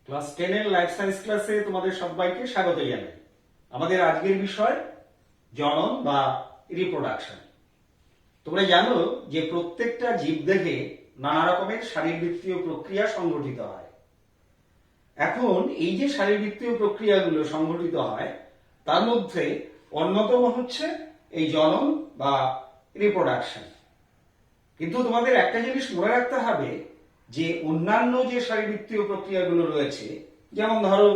Class 10 এর life science ক্লাসে তোমাদের সবাইকে স্বাগত জানাই। আমাদের আজকের বিষয় জনন বা রিপ্রোডাকশন। তোমরা জানো যে প্রত্যেকটা জীবদেহে নানা রকমের শারীরবৃত্তীয় প্রক্রিয়া সংঘটিত হয়। এখন এই যে শারীরবৃত্তীয় প্রক্রিয়াগুলো সংঘটিত হয় তার মধ্যে অন্যতম হচ্ছে এই জনন বা রিপ্রোডাকশন। কিন্তু তোমাদের একটা জিনিস মনে রাখতে হবে যে অন্যান্য যে শারীরবৃত্তীয় প্রক্রিয়াগুলো রয়েছে, যেমন ধরো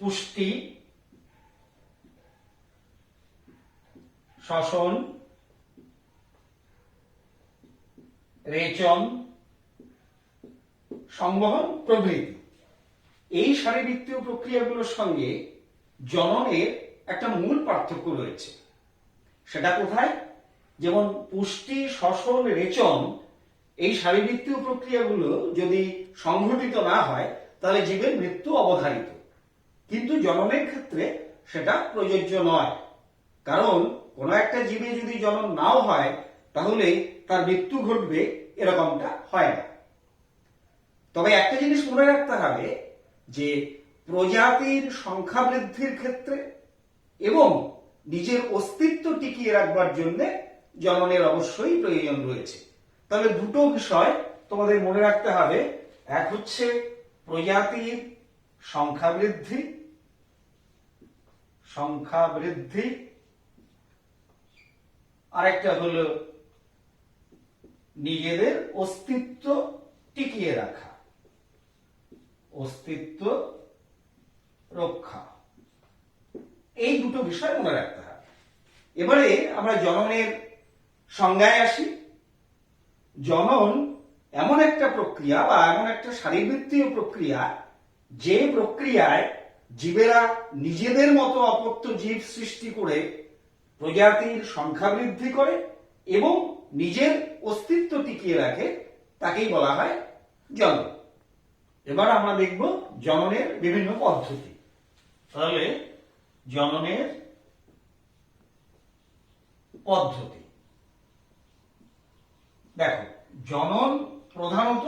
পুষ্টি, শ্বসন, রেচন, সংবহন প্রভৃতি, এই শারীরবৃত্তীয় প্রক্রিয়াগুলোর সঙ্গে জননের একটা মূল পার্থক্য রয়েছে। সেটা কোথায়? যেমন পুষ্টি, শ্বসন, রেচন এই শারীরবৃত্তীয় প্রক্রিয়াগুলো যদি সংঘটিত না হয় তাহলে জীবের মৃত্যু অবধারিত। কিন্তু জননের ক্ষেত্রে সেটা প্রযোজ্য নয়, কারণ কোনো একটা জীবে যদি জনন নাও হয় তাহলে তার মৃত্যু ঘটবে এরকমটা হয় না। তবে একটা জিনিস মনে রাখতে হবে যে প্রজাতির সংখ্যা বৃদ্ধির ক্ষেত্রে এবং নিজের অস্তিত্ব টিকিয়ে রাখবার জন্য জননের অবশ্যই প্রয়োজন রয়েছে। তাহলে দুটো বিষয় তোমাদের মনে রাখতে হবে, এক হচ্ছে প্রজাতির সংখ্যা বৃদ্ধি, আরেকটা হলো নিজেদের অস্তিত্ব টিকিয়ে রাখা, অস্তিত্ব রক্ষা। এই দুটো বিষয় মনে রাখতে হবে। এবারে আমরা জননের সংজ্ঞায় আসি। জনন এমন একটা প্রক্রিয়া বা এমন একটা শারীরবৃত্তীয় প্রক্রিয়া যে প্রক্রিয়ায় জীবেরা নিজেদের মতো অপত্য জীব সৃষ্টি করে প্রজাতির সংখ্যা বৃদ্ধি করে এবং নিজের অস্তিত্ব টিকিয়ে রাখে, তাকেই বলা হয় জনন। এবার আমরা দেখব জননের বিভিন্ন পদ্ধতি। তাহলে জননের পদ্ধতি দেখো, জনন প্রধানত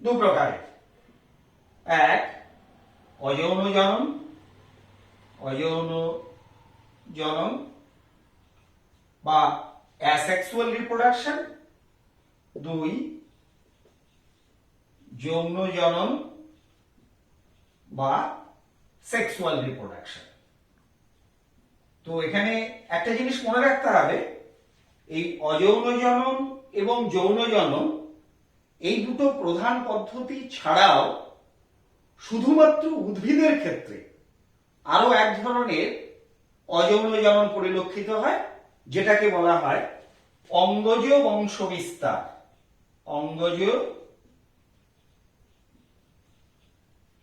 দু প্রকারের। এক, অযৌন জনন বা অ্যাসেক্সুয়াল রিপ্রোডাকশন। দুই, যৌন জনন বা সেক্সুয়াল রিপ্রোডাকশন। তো এখানে একটা জিনিস মনে রাখতে হবে, এই অযৌন জনন এবং যৌন জনন এই দুটো প্রধান পদ্ধতি ছাড়াও শুধুমাত্র উদ্ভিদের ক্ষেত্রে আরো এক ধরনের অযৌন জনন পরিলক্ষিত হয়, যেটাকে বলা হয় অঙ্গজ বংশবিস্তার। অঙ্গজ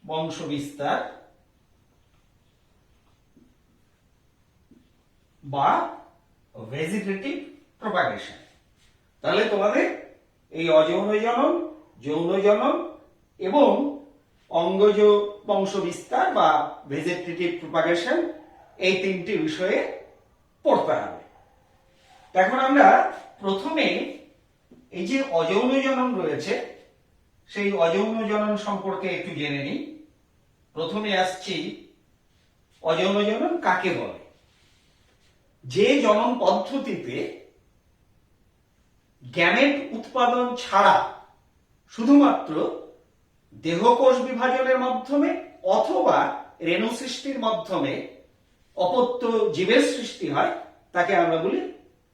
বংশবিস্তার বা ভেজিটেটিভ প্রপাগেশন। তাহলে তোমাদের এই অযৌন জনন, যৌন জনন এবং অঙ্গজ বংশবিস্তার বা ভেজিটেটিভ প্রপাগেশন এই তিনটি বিষয়ে পড়তে হবে। এখন আমরা প্রথমে এই যে অযৌন জনন রয়েছে সেই অযৌন জনন সম্পর্কে একটু জেনে নিই। প্রথমে আসছি অযৌন জনন কাকে বলে। যে জনন পদ্ধতিতে গ্যামেট উৎপাদন ছাড়া শুধুমাত্র দেহকোষ বিভাজনের মাধ্যমে অথবা রেণু সৃষ্টির মাধ্যমে অপত্য জীবের সৃষ্টি হয়, তাকে আমরা বলি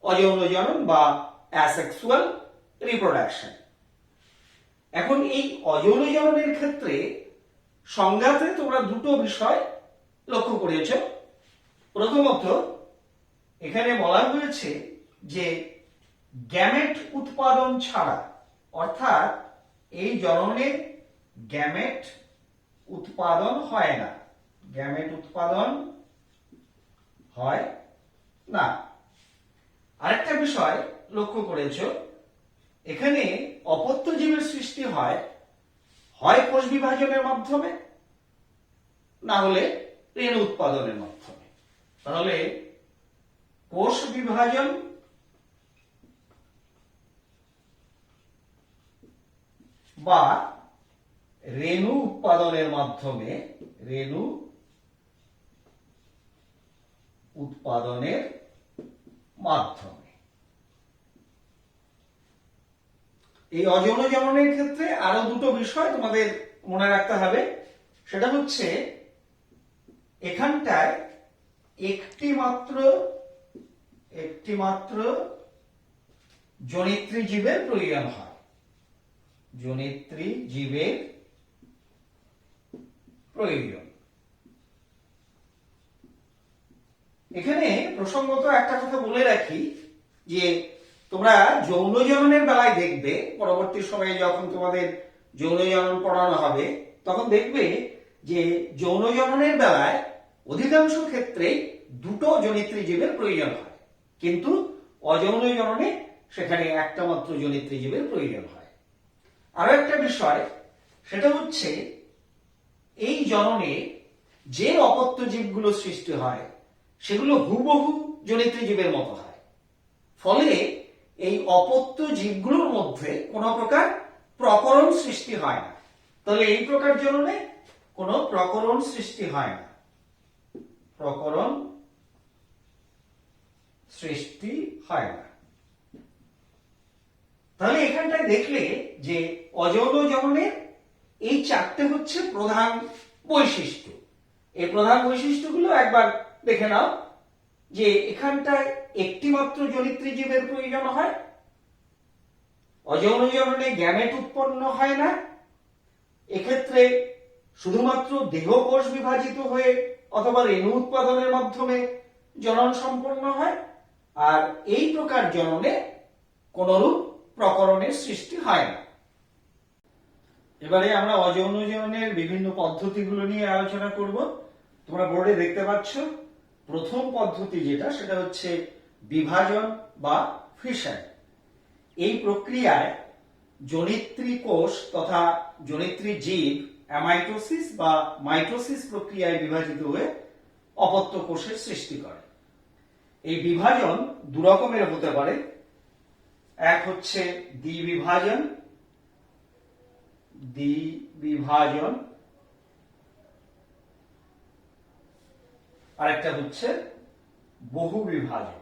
অযৌন জনন বা অ্যাসেক্সুয়াল রিপ্রোডাকশন। এখন এই অযৌন জননের ক্ষেত্রে সংজ্ঞাতে তোমরা দুটো বিষয় লক্ষ্য করেছ। প্রথমত, এখানে বলা হয়েছে যে গ্যামেট উৎপাদন ছাড়া, অর্থাৎ এই জননে গ্যামেট উৎপাদন হয় না, গ্যামেট উৎপাদন হয় না। আরেকটা বিষয় লক্ষ্য করেছ, এখানে অপত্য জীবের সৃষ্টি হয় হয় কোষ বিভাজনের মাধ্যমে, না হলে রেণু উৎপাদনের মাধ্যমে। তাহলে কোষ বিভাজন বা রেণু উৎপাদনের মাধ্যমে রেণু উৎপাদনের মাধ্যমে। এই অযৌন জননের ক্ষেত্রে আরো দুটো বিষয় তোমাদের মনে রাখতে হবে। সেটা হচ্ছে এখানটায় একটি মাত্র জনিত্রী জীবের প্রয়োজন হয়। জনিত্রী জীবের প্রয়োজন। এখানে প্রসঙ্গত একটা কথা বলে রাখি যে তোমরা যৌন জননের বেলায় দেখবে, পরবর্তী সময়ে যখন তোমাদের যৌন জনন পড়ানো হবে তখন দেখবে যে যৌন জননের বেলায় অধিকাংশ ক্ষেত্রে দুটো জনিত্রী জীবের প্রয়োজন হয়, কিন্তু অযৌন জননে সেখানে একটা মাত্র জনিত্রী জীবের প্রয়োজন হয়। আরো একটা বিষয়, সেটা হচ্ছে এই জননে যে অপত্য জীবগুলো সৃষ্টি হয় সেগুলো হুবহু জনিত্রী জীবের মতো হয়। ফলে এই অপত্য জীবগুলোর মধ্যে কোনো প্রকার প্রকরণ সৃষ্টি হয় না। তাহলে এই প্রকার জননে কোনো প্রকরণ সৃষ্টি হয় না। প্রকরণ সৃষ্টি হয় না। তাহলে এখানটায় দেখলে যে অযৌন জননের এই চারটে হচ্ছে প্রধান বৈশিষ্ট্য। এই প্রধান বৈশিষ্ট্যগুলো একবার দেখে নাও যে এখানটায় একটি মাত্র জনিত্রী জীবের প্রয়োজন হয়, অযৌন জননে গ্যামেট উৎপন্ন হয় না, এক্ষেত্রে শুধুমাত্র দেহকোষ বিভাজিত হয়ে অথবা রেণু উৎপাদনের মাধ্যমে জনন সম্পন্ন হয়, আর এই প্রকার জননে কোনরূপ প্রকরণের সৃষ্টি হয় না। এবারে আমরা অযৌন জননের বিভিন্ন পদ্ধতিগুলো নিয়ে আলোচনা করব। তোমরা বোর্ডে দেখতে পাচ্ছ প্রথম পদ্ধতি যেটা, সেটা হচ্ছে বিভাজন বা ফিশন। এই প্রক্রিয়ায় জনিত্রী কোষ তথা জনিত্রী জীব অ্যামাইটোসিস বা মাইটোসিস প্রক্রিয়ায় বিভাজিত হয়ে অপত্য কোষের সৃষ্টি করে। এই বিভাজন দু রকমের হতে পারে। এক হচ্ছে দ্বিবিভাজন, আরেকটা হচ্ছে বহু বিভাজন।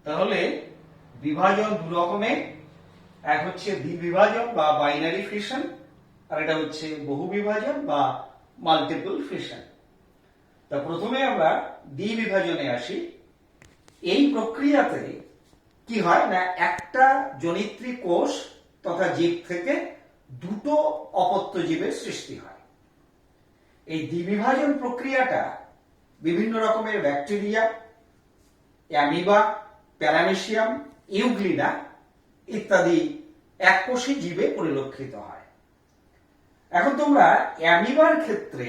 তাহলে বিভাজন দু রকমের, এক হচ্ছে দ্বিবিভাজন বা বাইনারি ফিশন, আর এটা হচ্ছে বহু বিভাজন বা মাল্টিপল ফিশন। তা প্রথমে আমরা দ্বিবিভাজনে আসি। এই প্রক্রিয়াতে কি হয় না, একটা জনিত্রী কোষ তথা জীব থেকে দুটো অপত্য জীবের সৃষ্টি হয়। এই দ্বিবিভাজন প্রক্রিয়াটা বিভিন্ন রকমের ব্যাকটেরিয়া, অ্যামিবা, প্যারামেসিয়াম, ইউগ্লিনা ইত্যাদি এককোষী জীবে পরিলক্ষিত হয়। এখন তোমরা অ্যামিবার ক্ষেত্রে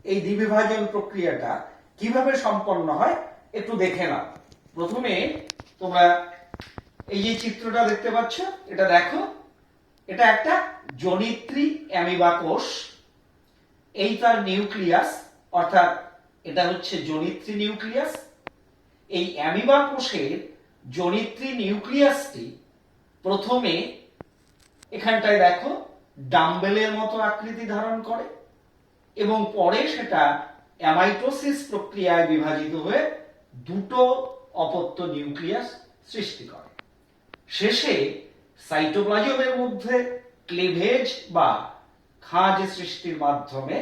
এই দ্বিবিভাজন প্রক্রিয়াটা কিভাবে সম্পন্ন হয় একটু দেখে নাও। প্রথমে তোমরা এই যে চিত্রটা দেখতে পাচ্ছ, এটা দেখো, এটা একটা জনিত্রী অ্যামিবা কোষ। এই তার নিউক্লিয়াস, অর্থাৎ এটা হচ্ছে জনিত্রী নিউক্লিয়াস। এই অ্যামিবা কোষের জনিত্রী নিউক্লিয়াসটি প্রথমে এখানটায় দেখো ডাম্বেলের মতো আকৃতি ধারণ করে এবং পরে সেটা অ্যামাইটোসিস প্রক্রিয়ায় বিভাজিত হয়ে দুটো অপত্য নিউক্লিয়াস সৃষ্টি করে। শেষে সাইটোপ্লাজমের মধ্যে ক্লিভেজ বা খাঁজ সৃষ্টির মাধ্যমে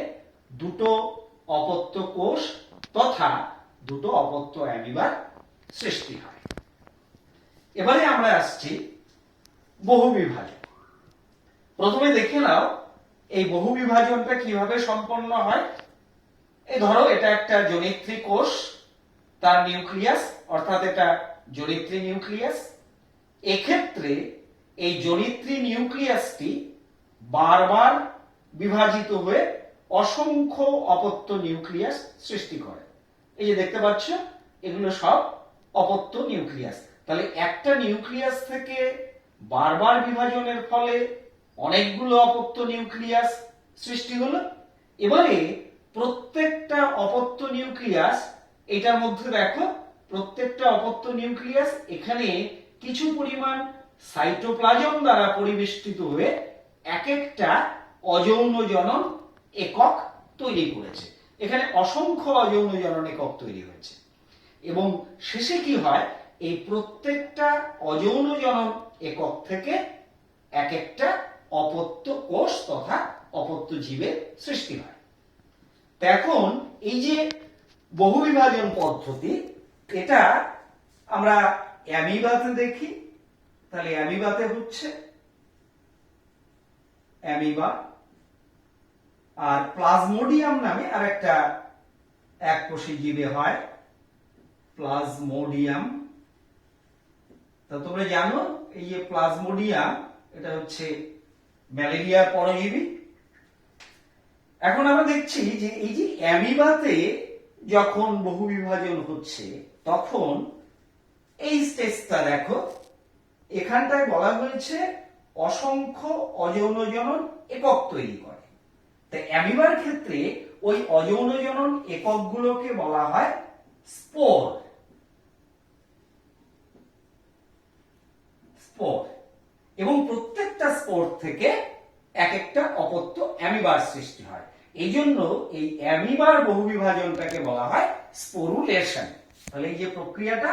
দুটো অপত্য কোষ তথা দুটো অপত্য অ্যামিবার সৃষ্টি হয়। এবারে আমরা আসছি বহু বিভাজন। প্রথমে দেখে নাও এই বহু বিভাজনটা কিভাবে সম্পন্ন হয়। এই ধরো এটা একটা জনিত্রী কোষ, তার নিউক্লিয়াস, অর্থাৎ এটা জনিত্রী নিউক্লিয়াস। এক্ষেত্রে এই জনিত্রী নিউক্লিয়াসটি বারবার বিভাজিত হয়ে অসংখ্য অপত্য নিউক্লিয়াস সৃষ্টি করে। এই যে দেখতে পাচ্ছ, এগুলো সব অপত্য নিউক্লিয়াস। তাহলে একটা নিউক্লিয়াস থেকে বারবার বিভাজনের ফলে অনেকগুলো অপত্য নিউক্লিয়াস সৃষ্টি হলো। এবারে প্রত্যেকটা অপত্য নিউক্লিয়াস, এটার মধ্যে দেখো প্রত্যেকটা অপত্য নিউক্লিয়াস এখানে কিছু পরিমাণ সাইটোপ্লাজম দ্বারা পরিবেষ্টিত হয়ে এক একটা অযৌন জনন একক তৈরি করেছে। এখানে অসংখ্য অযৌন জনন একক তৈরি হয়েছে এবং শেষে কি হয়, এই প্রত্যেকটা অযৌন জনন একক থেকে এক একটা অপত্য কোষ তথা অপত্য জীবের সৃষ্টি হয়। তো এখন এই যে বহুবিভাজন পদ্ধতি, এটা আমরা অ্যামিবাতে দেখি। তাহলে অ্যামিবাতে হচ্ছে অ্যামিবা, আর প্লাজমোডিয়াম নামে আরেকটা এককোষী জীবে হয় প্লাজমোডিয়াম। তা তোমরা জানো এই যে প্লাজমোডিয়াম, এটা হচ্ছে ম্যালেরিয়ার পরজীবী। এখন আমরা দেখছি যে এই যে অ্যামিবাতে যখন বহুবিভাজন হচ্ছে তখন এই স্টেজটা দেখো, এখানটায় বলা হয়েছে অসংখ্য অযৌন জনন একক তৈরি করে। তাই অ্যামিবার ক্ষেত্রে ওই অযৌন জনন এককগুলোকে বলা হয় স্পোর। স্পোর, এবং প্রত্যেকটা স্পোর থেকে এক একটা অপত্য অ্যামিবার সৃষ্টি হয়। এই জন্য এই অ্যামিবার বহুবিভাজনটাকে বলা হয় স্পোরুলেশন। তাহলে এই যে প্রক্রিয়াটা,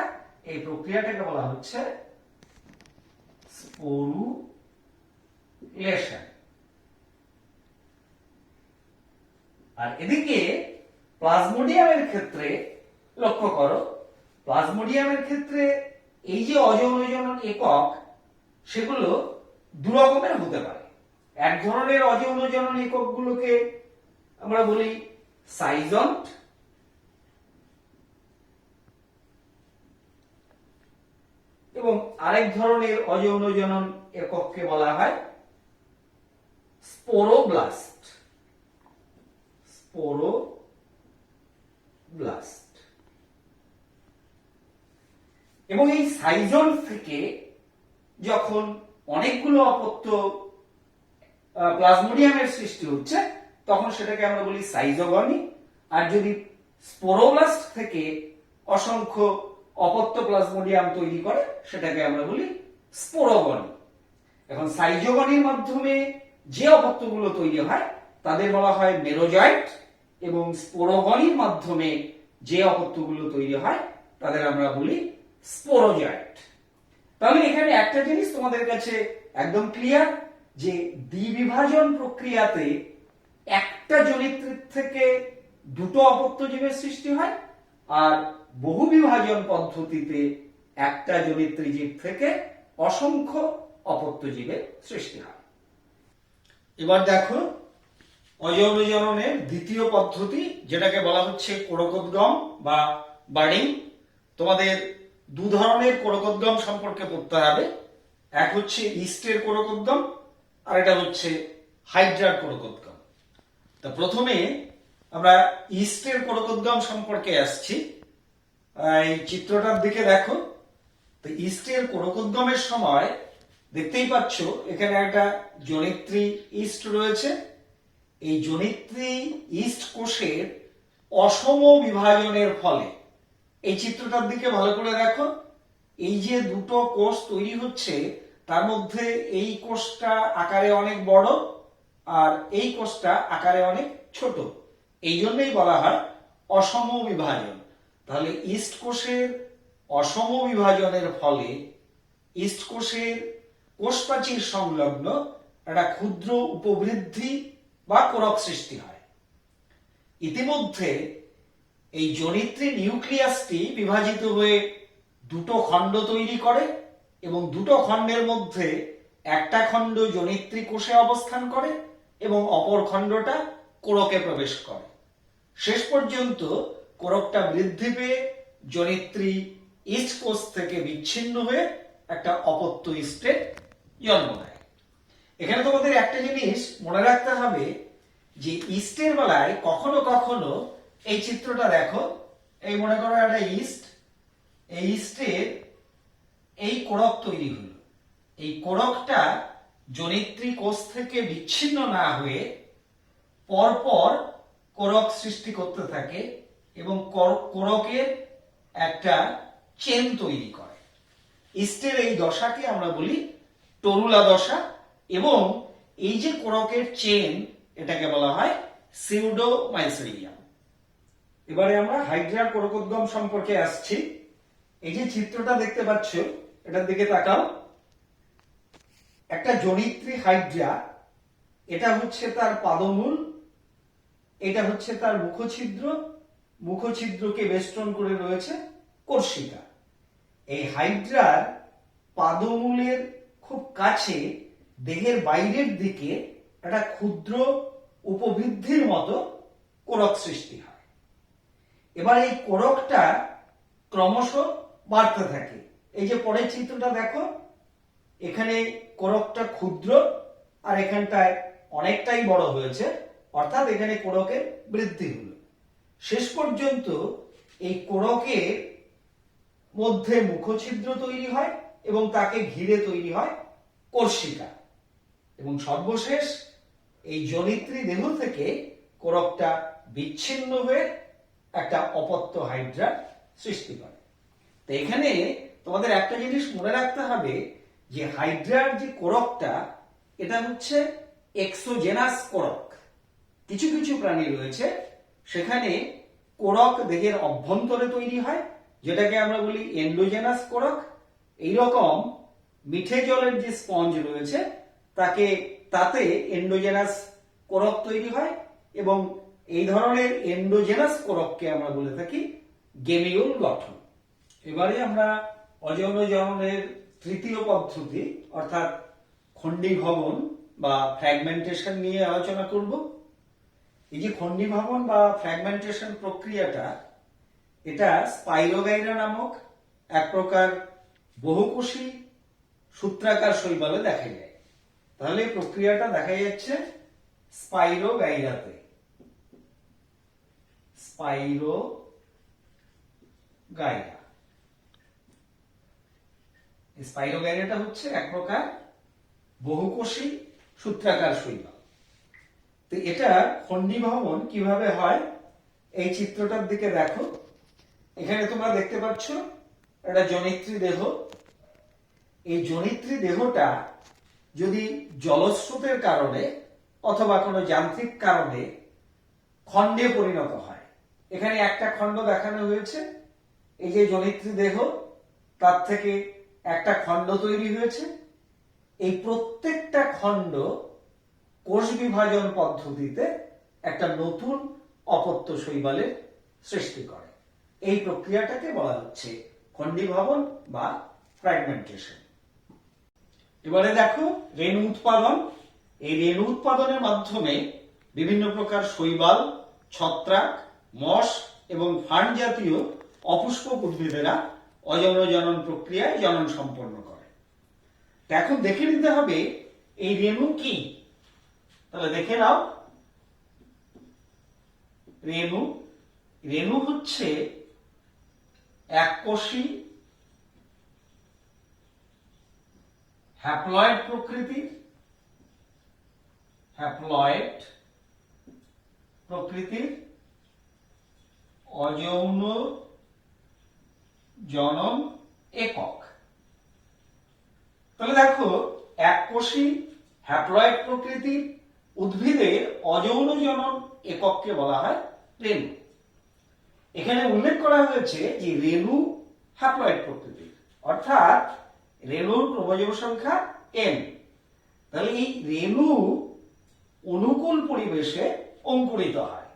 এই প্রক্রিয়াটাকে বলা হচ্ছে স্পোরুলেশন। আর এদিকে প্লাজমোডিয়ামের ক্ষেত্রে লক্ষ্য করো, প্লাজমোডিয়ামের ক্ষেত্রে এই যে অযৌন জনন একক, সেগুলো দু রকমের হতে পারে। এক ধরনের অযৌন জনন এককগুলোকে আমরা বলি সাইজন্ট, এবং আরেক ধরনের অযৌন জনন একককে বলা হয় স্পোরোব্লাস্ট। স্পোরোব্লাস্ট। এবং এই সাইজন্ট থেকে যখন অনেকগুলো অপত্য প্লাজমোডিয়ামের সৃষ্টি হচ্ছে তখন সেটাকে আমরা বলি সাইজোগনি। আর যদি স্পোরোব্লাস্ট থেকে অসংখ্য অপত্য প্লাজমোডিয়াম তৈরি করে সেটাকে আমরা বলি স্পোরোগনি। এখন সাইজোগনির মাধ্যমে যে অপত্যগুলো তৈরি হয় তাদের বলা হয় মেরোজয়েট, এবং স্পোরোগনির মাধ্যমে যে অপত্যগুলো তৈরি হয় তাদের আমরা বলি স্পোরোজয়েট। তাহলে এখানে একটা জিনিস তোমাদের কাছে একদম ক্লিয়ার, যে দ্বিবিভাজন প্রক্রিয়াতে একটা জনিত্রীর থেকে দুটো অপত্য জীবের সৃষ্টি হয়, আর বহুবিভাজন পদ্ধতিতে একটা জনিত্রী জীব থেকে অসংখ্য অপত্য জীবের সৃষ্টি হয়। এবার দেখো অযৌন জননের দ্বিতীয় পদ্ধতি, যেটাকে বলা হচ্ছে কোরকোদ্গম বা বার্ডিং। তোমাদের দু ধরনের কোরকোদ্গম সম্পর্কে পড়তে হবে। এক হচ্ছে ইস্টের কোরকোদ্গম, আর এটা হচ্ছে হাইড্রার কোরকোদ্গম। তা প্রথমে আমরা ইস্টের কোরকোদ্গম সম্পর্কে আসছি। এই চিত্রটার দিকে দেখো। তো ইস্টের কোরকোদ্গমের সময় দেখতেই পাচ্ছ এখানে একটা জনিত্রী ইস্ট রয়েছে। এই জনিত্রী ইস্ট কোষের অসম বিভাজনের ফলে, এই চিত্রটার দিকে ভালো করে দেখো, এই যে দুটো কোষ তৈরি হচ্ছে তার মধ্যে এই কোষটা আকারে অনেক বড় আর এই কোষটা আকারে অনেক ছোট। এই জন্যই বলা হয় অসম বিভাজন। তাহলে ইস্ট কোষের অসম বিভাজনের ফলে ইস্ট কোষের কোষপ্রাচীর সংলগ্ন একটা ক্ষুদ্র উপবৃদ্ধি বা কোরক সৃষ্টি হয়। ইতিমধ্যে এই জনিত্রী নিউক্লিয়াসটি বিভাজিত হয়ে দুটো খণ্ড তৈরি করে, এবং দুটো খণ্ডের মধ্যে একটা খণ্ড জনিত্রী কোষে অবস্থান করে এবং অপর খণ্ডটা কোরকে প্রবেশ করে। শেষ পর্যন্ত কোরকটা বৃদ্ধি পেয়ে জনিত্রী ইস্ট কোষ থেকে বিচ্ছিন্ন হয়ে একটা অপত্য ইস্টের জন্ম দেয়। এখানে তোমাদের একটা জিনিস মনে রাখতে হবে যে ইস্টের বেলায় কখনো কখনো, এই চিত্রটা দেখো, এই মনে করো একটা ইস্ট, এই ইস্টের এই কোরক তৈরি হলো। এই কোরকটা জনিত্রী কোষ থেকে বিচ্ছিন্ন না হয়ে পরপর কোরক সৃষ্টি করতে থাকে, এবং কোরকের একটা চেন তৈরি করে। ইস্টের এই দশাকে আমরা বলি টরুলা দশা, এবং এই যে কোরকের চেন এটাকে বলা হয় সিউডোমাইসেরিয়াম। এবারে আমরা হাইড্রার কোরকোদ্গম সম্পর্কে আসছি। এই যে চিত্রটা দেখতে পাচ্ছ, এটার দিকে তাকাও। একটা জনিত্রী হাইড্রা, এটা হচ্ছে তার পাদমূল, এটা হচ্ছে তার মুখছিদ্র, মুখছিদ্রকে বেষ্টন করে রয়েছে কোর্সিকা। এই হাইড্রার পাদমূলের খুব কাছে দেহের বাইরের দিকে একটা ক্ষুদ্র উপবৃদ্ধির মতো কোরক সৃষ্টি হয়। এবার এই কোরকটা ক্রমশ বাড়তে থাকে। এই যে পরের চিত্রটা দেখো, এখানে কোরকটা ক্ষুদ্র আর এখানটায় অনেকটাই বড় হয়েছে, অর্থাৎ এখানে কোরকের বৃদ্ধি হলো। শেষ পর্যন্ত এই কোরকের মধ্যে মুখছিদ্র তৈরি হয় এবং তাকে ঘিরে তৈরি হয় কোর্সিকা, এবং সর্বশেষ এই জনিত্রী দেহ থেকে কোরকটা বিচ্ছিন্ন হয়ে একটা অপত্য হাইড্রা সৃষ্টি করে। তো এখানে তোমাদের একটা জিনিস মনে রাখতে হবে যে হাইড্রার যে কোরকটা, এটা হচ্ছে এক্সোজেনাস কোরক। কিছু কিছু প্রাণী রয়েছে সেখানে কোরক দেহের অভ্যন্তরে তৈরি হয়, যেটাকে আমরা বলি এন্ডোজেনাস কোরক। এইরকম মিঠে জলের যে স্পঞ্জ রয়েছে তাতে এন্ডোজেনাস কোরক তৈরি হয়, এবং এই ধরনের এন্ডোজেনাস কোরককে আমরা বলে থাকি গেমিউল গঠন। এবারে আমরা অযৌন জননের তৃতীয় পদ্ধতি অর্থাৎ খণ্ডীভবন বা ফ্র্যাগমেন্টেশন নিয়ে আলোচনা করব। এই যে খণ্ডীভবন বা ফ্র্যাগমেন্টেশন প্রক্রিয়াটা, এটা স্পাইরোগাইরা নামক এক প্রকার বহুকোষী সূত্রাকার শৈবালে দেখা যায়। তাহলে এই প্রক্রিয়াটা দেখা যাচ্ছে স্পাইরোগাইরাতে। স্পাইরোগাইরাটা হচ্ছে এক প্রকার বহুকোষী সূত্রাকার শৈবাল। তো এটা খণ্ডীভবন কিভাবে হয়, এই চিত্রটার দিকে দেখো। এখানে তোমরা দেখতে পাচ্ছ একটা জনিত্রী দেহ। এই জনিত্রী দেহটা যদি জলস্রোতের কারণে অথবা কোনো যান্ত্রিক কারণে খণ্ডে পরিণত হয়, এখানে একটা খণ্ড দেখানো হয়েছে। এই যে জনিত্রী দেহ, তার থেকে একটা খণ্ড তৈরি হয়েছে। এই প্রত্যেকটা খণ্ড কোষ বিভাজন পদ্ধতিতে একটা নতুন অপত্য শৈবালের সৃষ্টি করে। এই প্রক্রিয়াটাকে বলা হচ্ছে খণ্ডীভবন বা ফ্র্যাগমেন্টেশন। এবারে দেখো রেণু উৎপাদন। এই রেণু উৎপাদনের মাধ্যমে বিভিন্ন প্রকার শৈবাল, ছত্রাক, মশ এবং ফার্ন জাতীয় অপুষ্পক উদ্ভিদেরা অযৌন জনন প্রক্রিয়ায় জনন সম্পন্ন করে। এখন দেখে নিতে হবে এই রেণু কি। তাহলে দেখে নাও, রেণু হচ্ছে এককোষী হ্যাপ্লয়েড প্রকৃতির অযৌন জনন একক। তাহলে দেখো, এককোষী হ্যাপ্লয়েড প্রকৃতির উদ্ভিদের অযৌন জনন একককে বলা হয় রেণু। এখানে উল্লেখ করা হয়েছে যে রেণু হ্যাপ্লয়েড প্রকৃতির, অর্থাৎ রেণুর ক্রোমোজোম সংখ্যা m। তাহলে এই রেণু অনুকূল পরিবেশে অঙ্কুরিত হয়।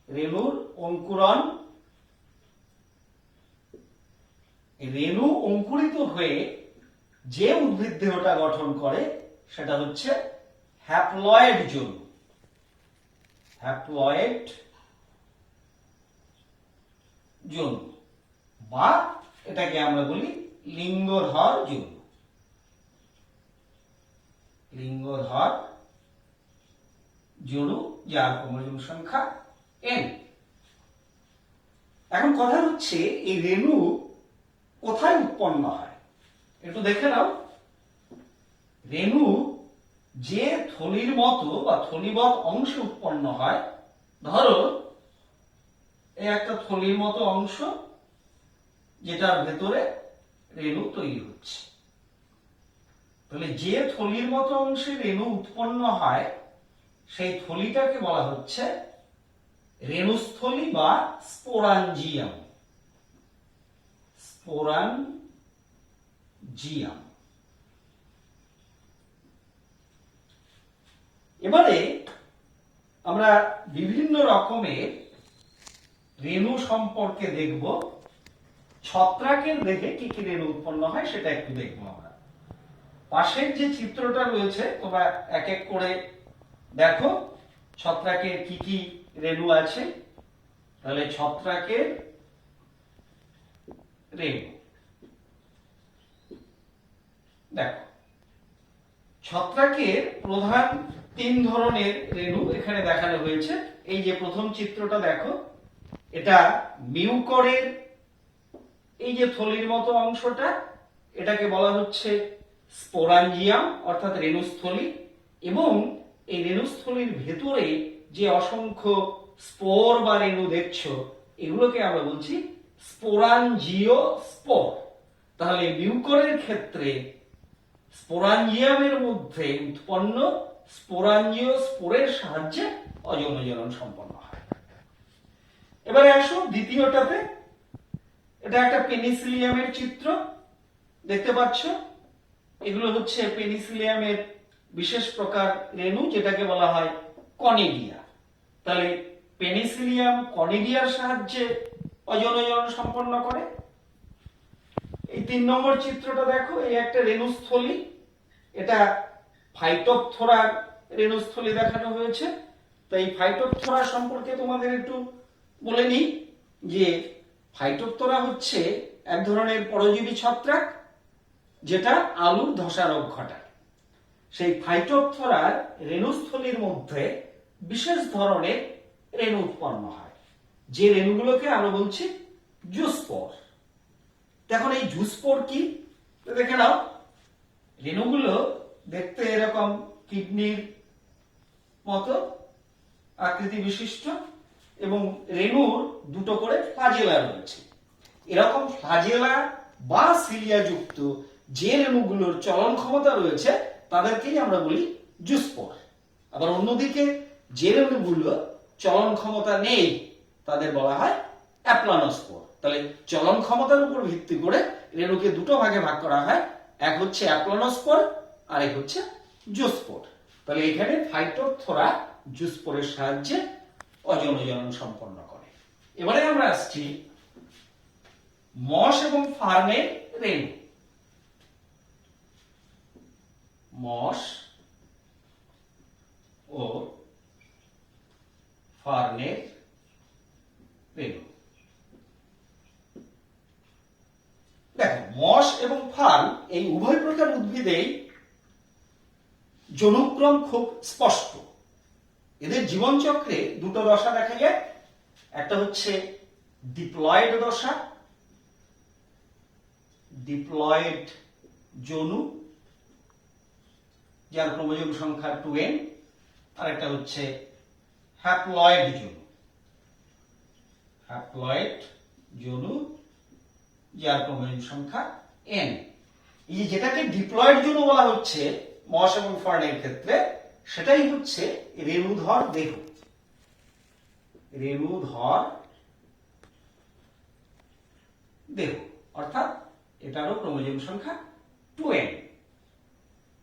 রেণুর অঙ্কুরণ, রেণু অঙ্কুরিত হয়ে যে উদ্ভিদ দেহটা গঠন করে সেটা হচ্ছে হ্যাপ্লয়েড যৌন। বা এটাকে আমরা বলি লিঙ্গধর যৌন, যার ক্রোমোজোম সংখ্যা n। এখন কথা হচ্ছে এই রেণু কোথায় উৎপন্ন হয় একটু দেখে নাও। রেণু যে থলির মতো বা থলিবৎ অংশে উৎপন্ন হয়, ধরো এই একটা থলির মতো অংশ, যেটার ভেতরে রেণু তৈরি হচ্ছে। তাহলে যে থলির মতো অংশে রেণু উৎপন্ন হয় সেই থলিটাকে বলা হচ্ছে রেণুস্থলী বা স্পোরাঞ্জিয়াম। স্পোরাঞ্জিয়াম। এবারে আমরা বিভিন্ন রকমের রেণু সম্পর্কে দেখব। ছত্রাকের দেহে কি কি রেণু উৎপন্ন হয় সেটা একটু দেখবো আমরা। পাশের যে চিত্রটা রয়েছে তোমরা এক এক করে দেখো ছত্রাকের কি কি রেণু আছে। তাহলে ছত্রাকের রেণু দেখো, ছত্রাকের প্রধান 3 ধরনের রেণু এখানে দেখানো হয়েছে। এই যে প্রথম চিত্রটা দেখো, এটা মিউকরের এই যে থলির মতো অংশটা, এটাকে বলা হচ্ছে স্পোরাঞ্জিয়াম অর্থাৎ রেণুস্থলী। এবং এই রেণুস্থলীর ভেতরে যে অসংখ্য স্পোর বা রেণু দেখছো, এগুলোকে আমরা বলছি স্পোরাঞ্জিওস্পোর। তাহলে মিউকরের ক্ষেত্রে স্পোরাঞ্জিয়ামের মধ্যে উৎপন্ন স্পোরাঞ্জিওস্পোরের সাহায্যে অযৌনজনন সম্পন্ন হয়। এবারে আসো দ্বিতীয়টাতে। এটা একটা পেনিসিলিয়ামের চিত্র দেখতে পাচ্ছ। এগুলো হচ্ছে পেনিসিলিয়ামের বিশেষ প্রকার রেণু, যেটাকে বলা হয় কনিডিয়া। তাহলে পেনিসিলিয়াম কনিডিয়ার সাহায্যে অযৌনজনন সম্পন্ন করে। এই 3 নম্বর চিত্রটা দেখো, এই একটা রেণুস্থলী, এটা ফাইটোপথোরার রেণুস্থলী দেখানো হয়েছে। তাই ফাইটোপথোরা সম্পর্কে তোমাদের একটু বলে নিই যে ফাইটোপথোরা হচ্ছে এক ধরনের পরজীবী ছত্রাক যেটা আলুর ধসা রোগ ঘটায়। সেই ফাইটোপথোরার রেণুস্থলীর মধ্যে বিশেষ ধরনের রেণু উৎপন্ন হয়, যে রেণুগুলোকে আমরা বলছি জুস্পোর। এখন এই জুস্পোর কি দেখে নাও। রেণুগুলো দেখতে এরকম কিডনির মতো আকৃতি বিশিষ্ট এবং রেণুর দুটো করে ফ্লাজেলা রয়েছে। এরকম ফ্লাজেলা বা সিলিয়া যুক্ত যে রেণুগুলোর চলন ক্ষমতা রয়েছে তাদেরকেই আমরা বলি জুস্পোর। আবার অন্যদিকে যে রেণুগুলো চলন ক্ষমতা নেই তাদের বলা হয় অ্যাপ্লানোস্পোর। তাহলে চলন ক্ষমতার উপর ভিত্তি করে রেণুকে দুটো ভাগে ভাগ করা হয়, এক হচ্ছে অ্যাপ্লানোস্পোর আর এক হচ্ছে জুস্পোর। তাহলে এখানে ফাইটোপথোরা জুস্পোরের সাহায্যে অযৌনজনন সম্পন্ন করে। এবারে আমরা আসছি মশ এবং ফার্নের রেণু। মশ ও ফার্নের রেণু দেখো, মশ এবং ফার্ন এই উভয় প্রকার উদ্ভিদেই জনুক্রম খুব স্পষ্ট। এদের জীবনচক্রে দুটো দশা দেখা যায়, একটা হচ্ছে ডিপ্লয়েড দশা, ডিপ্লয়েড জনু যার ক্রোমোজোম সংখ্যা 2n, আর একটা হচ্ছে হ্যাপ্লয়েড জনু, হ্যাপ্লয়েড জনু যার ক্রোমোজোম সংখ্যা n। এই যেটাকে ডিপ্লয়েড জনু বলা হচ্ছে মশ এবং ফার্নের ক্ষেত্রে, সেটাই হচ্ছে রেণুধর দেহ। রেণুধর দেহ অর্থাৎ এটারও ক্রোমোজোম সংখ্যা 2n।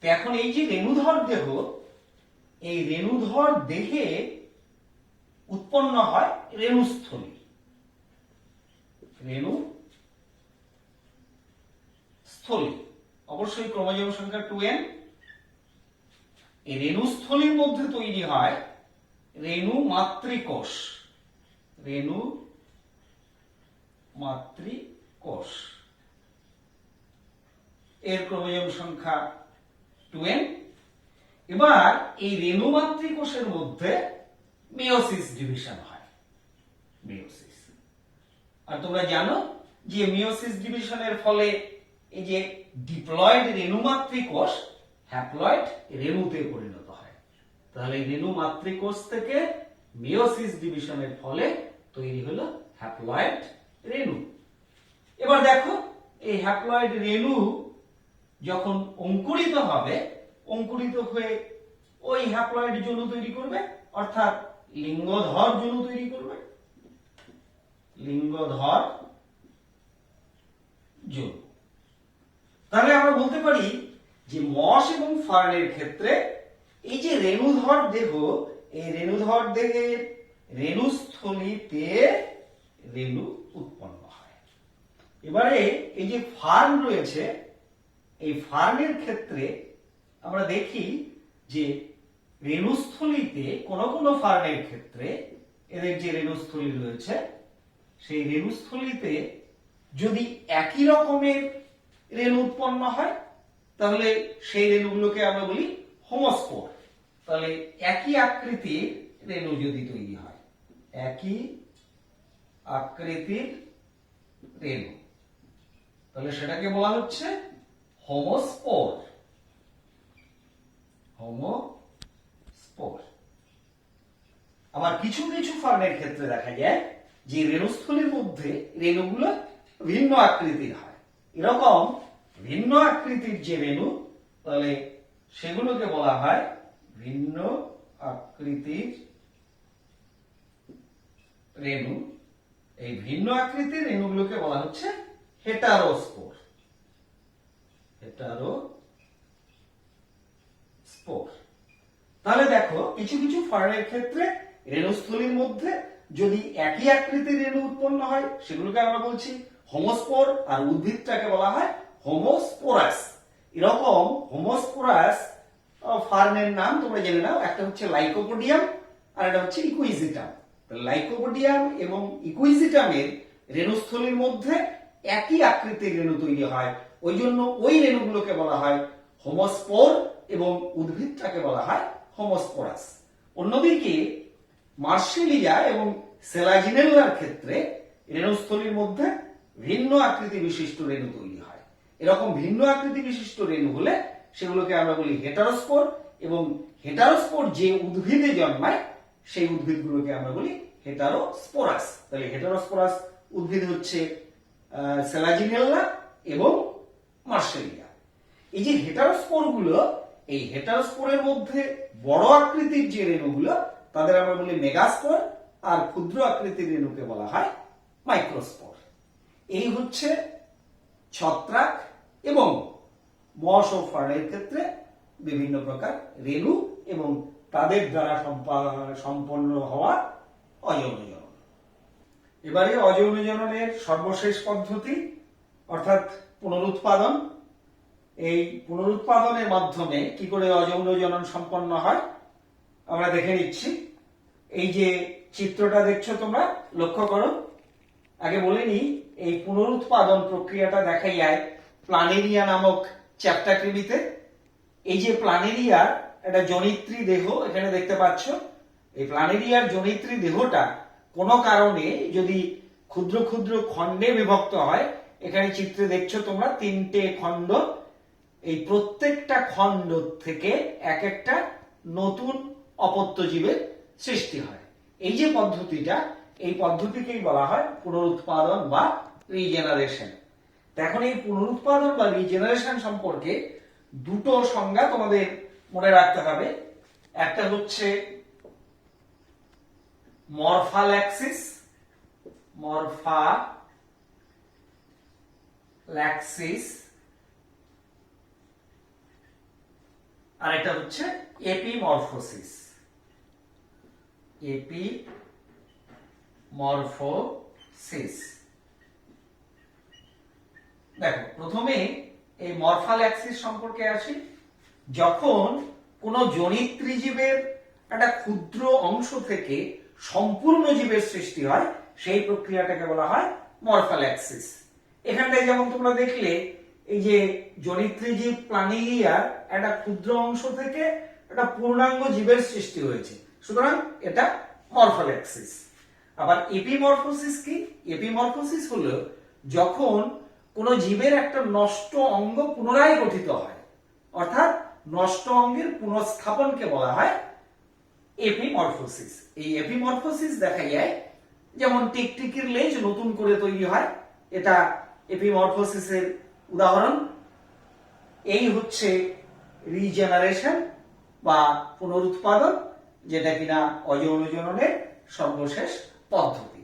তো এখন এই যে রেণুধর দেহ, এই রেণুধর দেহে উৎপন্ন হয় রেণুস্থলী। রেণুস্থলী অবশ্যই ক্রোমোজোম সংখ্যা 2n। এই রেণুস্থলীর মধ্যে তৈরি হয় রেণু মাতৃকোষ। রেণু মাতৃকোষ এর ক্রোমোজোম সংখ্যা 2n। এবার এই রেণু মাতৃকোষের মধ্যে মেয়োসিস ডিভিশন হয়। মেয়োসিস। আর তোমরা জানো যে মেয়োসিস ডিভিশনের ফলে এই যে ডিপ্লয়েড রেণু মাতৃকোষ হ্যাপ্লয়েড রেণুতে পরিণত হয়। তাহলে রেণু মাতৃকোষ থেকে মেয়োসিস ডিভিশনের ফলে তৈরি হলো হ্যাপ্লয়েড রেণু। এবার দেখো এই হ্যাপ্লয়েড রেণু যখন অঙ্কুরিত হবে, অঙ্কুরিত হয়ে ওই হ্যাপ্লয়েড যৌন তৈরি করবে, অর্থাৎ লিঙ্গধর যৌন তৈরি করবে, লিঙ্গধর যৌন। তাহলে আমরা বলতে পারি যে মস এবং ফার্নের ক্ষেত্রে এই যে রেণুধর দেহ, এই রেণুধর দেহের রেণুস্থলীতে রেণু উৎপন্ন হয়। এবারে এই যে ফার্ন রয়েছে, এই ফার্নের ক্ষেত্রে আমরা দেখি যে রেণুস্থলীতে কোন কোন ফার্নের ক্ষেত্রে এদের যে রেণুস্থলী রয়েছে, সেই রেণুস্থলীতে যদি একই রকমের রেণু উৎপন্ন হয় তাহলে সেই রেণুগুলোকে আমরা বলি হোমোস্পোর। তাহলে একই আকৃতির রেণু যদি তৈরি হয়, একই আকৃতির রেণু, তাহলে সেটাকে বলা হচ্ছে হোমোস্পোর। হোমোস্পোর। আবার কিছু কিছু ফার্নের ক্ষেত্রে দেখা যায় যে রেণুস্থলীর মধ্যে রেণুগুলো ভিন্ন আকৃতির হয়। এরকম ভিন্ন আকৃতির যে রেণু, তাহলে সেগুলোকে বলা হয় ভিন্ন আকৃতির রেণু। এই ভিন্ন আকৃতির রেণুগুলোকে বলা হচ্ছে হেটারোস্পোর। হেটারোস্পোর। তাহলে দেখো কিছু কিছু ফার্নের ক্ষেত্রে রেণুস্থলীর মধ্যে যদি একই আকৃতির রেণু উৎপন্ন হয় সেগুলোকে আমরা বলছি হোমোস্পোর, আর উদ্ভিদটাকে বলা হয় হোমোস্পোরাস। এরকম হোমোস্পোরাস ফার্নের নাম তোমরা জেনে নাও, একটা হচ্ছে লাইকোপোডিয়াম আর একটা হচ্ছে ইকুইজিটাম। লাইকোপোডিয়াম এবং ইকুইজিটামের রেণুস্থলীর মধ্যে একই আকৃতির রেণু তৈরি হয়, ওই জন্য ওই রেণুগুলোকে বলা হয় হোমোস্পোর এবং উদ্ভিদটাকে বলা হয় হোমোস্পোরাস। অন্যদিকে মার্সেলিয়া এবং সেলাজিনেল্লার ক্ষেত্রে রেণুস্থলীর মধ্যে ভিন্ন আকৃতি বিশিষ্ট রেণু তৈরি হয়। এরকম ভিন্ন আকৃতি বিশিষ্ট রেণু হলে সেগুলোকে আমরা বলি হেটারোস্পোর, এবং হেটারোস্পোর যে উদ্ভিদে জন্মায় সেই উদ্ভিদগুলোকে আমরা বলি হেটারোস্পোরাস। তাহলে হেটারোস্পোরাস উদ্ভিদ হচ্ছে সেলাজিনেল্লা এবং মার্সেলিয়া। এই যে হেটারোস্পোর গুলো, এই হেটারোস্পোরের মধ্যে বড় আকৃতির যে রেণুগুলো তাদের আমরা বলি মেগাস্পোর, আর ক্ষুদ্র আকৃতির রেণুকে বলা হয় মাইক্রোস্পোর। এই হচ্ছে ছত্রাক এবং মস ও ফার্নের ক্ষেত্রে বিভিন্ন প্রকার রেণু এবং তাদের দ্বারা সম্পন্ন হওয়া অযৌন জনন। এবারে অযৌন জননের সর্বশেষ পদ্ধতি অর্থাৎ পুনরুৎপাদন। এই পুনরুৎপাদনের মাধ্যমে কি করে অযৌন জনন সম্পন্ন হয় আমরা দেখে নিচ্ছি। এই যে চিত্রটা দেখছো তোমরা লক্ষ্য করো। আগে বলে নি এই পুনরুৎপাদন প্রক্রিয়াটা দেখা যায় প্লানেরিয়া নামক চ্যাপ্টাকৃমিতে। এই যে প্লানেরিয়ার একটা জনিত্রী দেহ এখানে দেখতে পাচ্ছ, এই প্লানেরিয়ার জনিত্রী দেহটা কোনো কারণে যদি ক্ষুদ্র ক্ষুদ্র খণ্ডে বিভক্ত হয়, এখানে চিত্রে দেখছো তোমরা তিনটে খণ্ড, এই প্রত্যেকটা খণ্ড থেকে এক একটা নতুন অপত্য জীবের সৃষ্টি হয়। এই যে পদ্ধতিটা, এই পদ্ধতিকেই বলা হয় পুনরুৎপাদন বা রিজেনারেশন। এখন এই পুনরুৎপাদন বা রিজেনারেশন সম্পর্কে দুটো সংজ্ঞা তোমাদের মনে রাখতে হবে। একটা হচ্ছে মরফাল্যাক্সিস, মরফাল্যাক্সিস, আর এটা হচ্ছে এপিমরফোসিস, এপিমরফোসিস। দেখো প্রথমে এই মরফাল্যাক্সিস সম্পর্কে আসি। যখন কোন জনিত্রী জীবের একটা ক্ষুদ্র অংশ থেকে সম্পূর্ণ জীবের সৃষ্টি হয় সেই প্রক্রিয়াটাকে বলা হয় মরফাল্যাক্সিস। এখানটায় যেমন তোমরা দেখলে এই যে জনিত্রী জীব প্লানেরিয়ার একটা ক্ষুদ্র অংশ থেকে একটা পূর্ণাঙ্গ জীবের সৃষ্টি হয়েছে, সুতরাং এটা মরফাল্যাক্সিস। আবার এপিমরফোসিস কি? এপিমরফোসিস হলো যখন কোন জীবের একটা নষ্ট অঙ্গ পুনরায় গঠিত হয়, অর্থাৎ নষ্ট অঙ্গের পুনঃস্থাপনকে বলা হয় এপিমরফোসিস। এই এপিমরফোসিস দেখা যায় যেমন টিকটিকির লেজ নতুন করে তৈরি হয়, এটা এপিমরফোসিসের উদাহরণ। এই হচ্ছে রিজেনারেশন বা পুনরুৎপাদন, যেটা কিনা অযৌন জননের সর্বশেষ পদ্ধতি।